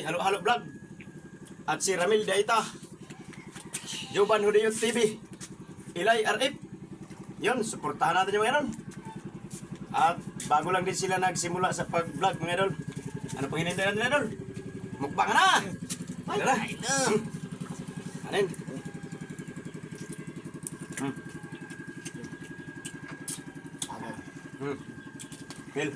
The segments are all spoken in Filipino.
Halo-Halo Vlog at si Ramil Daita, Juban Hudiyot TV, Ilay RF. Yun, suportahan natin yung mga idol. At bago lang din sila nagsimula sa pag-vlog mga idol. Ano pang hinintay natin idol? Mukbang na! Tara! Anin? Phil.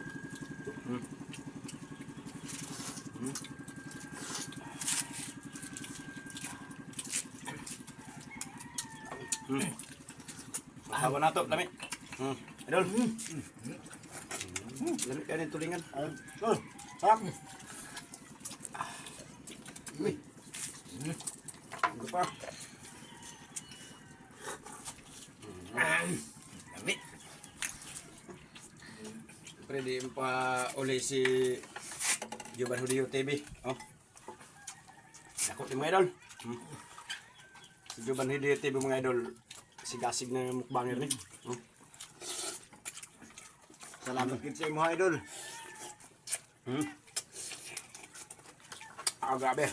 Hawa na to, dami. Idol. Dami kayo ng tulingan. Sarap. Uy. Ano pa? Dami. Siyempre di pa uli si Juban Hudiyot TV. Oh. Dakot yung mga idol. Si Juban Hudiyot TV mga idol. Sigasig na mukbanger ni. Salamat kit sa imo idol. Grabe.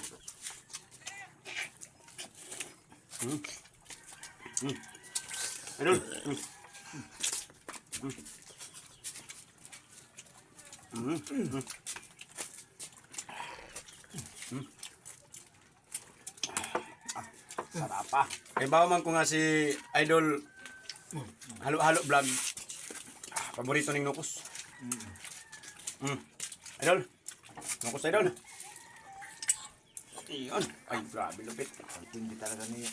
Idol. Sarap pa. Kaya bawa man ko nga si Idol Halo-Halo Vlog. Paborito ning Nukos. Idol. Nukos Idol. Iyon. Ay, grabe lupit. Hindi talaga ni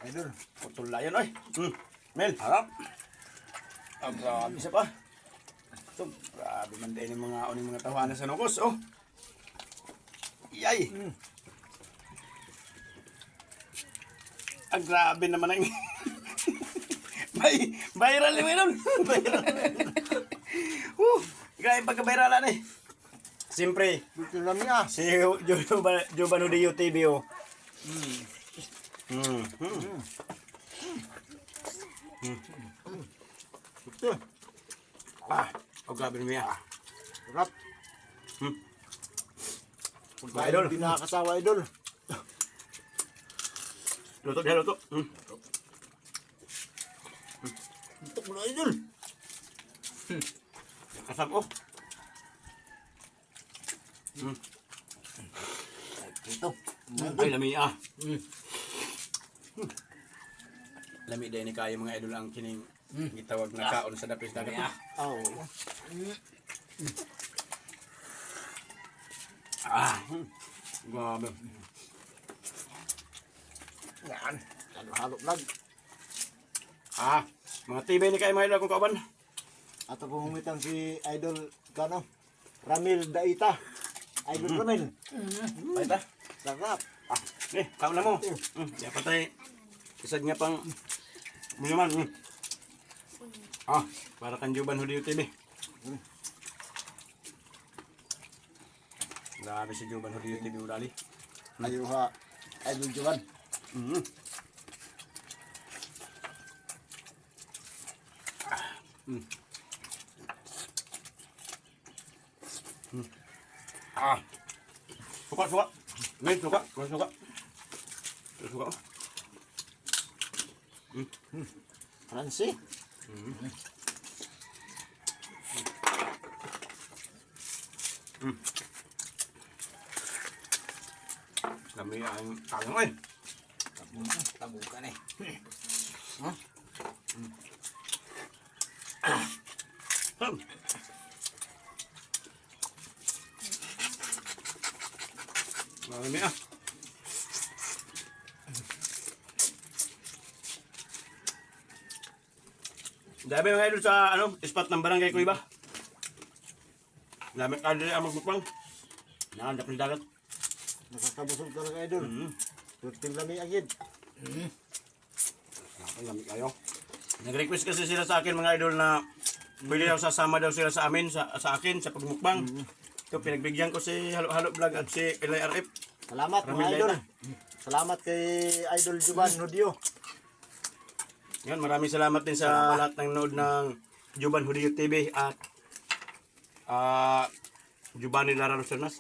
idol. Putol na yun, ay. Mel, harap. Grabe siya pa. So, grabe man din yung mga tawanan sa Nukos, oh. Iyay. Grabe naman ang... Viral yung meron. Viral. Grabe pagka-viralan eh. Siyempre, Dito lang niya. si Juban Hudiyot TV, oh. Ito. Grabe naman yan. Sarap. Ba, idol. Hindi nakakasawa idol. Luto dia, luto. Ito mo na idol. Kasap, oh. Ito. Ay, lami ah. Lami din ni kayo mga idol ang kining gitawag na kaon sa dapis dagat. Oh. Grabe. Yan. Halo-Halo Vlog. Mga tibay ni kayo mga idol kung kauban. Ato pong humitang si idol Kano. Ramil Daita. Idol Ramil. Baita. Sarap. Kaon na mo. Siya patay. Isad nga pang buliman. Para kan Juban Hudiyot TV. Grabe si Juban Hudiyot TV udali. Ayuha. Idol Juban. Suka, suka. Ngayon, suka. Suka. Suka. Francie. Kami ang tanong eh. Tabukan eh. Marami ah. Dami mga idol sa spot ng barangay ko iba. Dami ka din ang magmukbang. Nakandap ng dagat. Nakakabusog talaga idol. Turting lami agad. Lamig kayo. Nag-request kasi sila sa akin mga idol na pwede daw sasama daw sila sa amin, sa akin, sa pagmukbang. Ito, pinagbigyan ko si Halo-Halo Vlog at si Ilay RF. Salamat Ramil mga idol. Daita. Salamat kay Idol Juban Hudiyot. Yan, maraming salamat din sa lahat ng nanood ng Juban Hudiyot TV at Giovanni Lara Rosernas.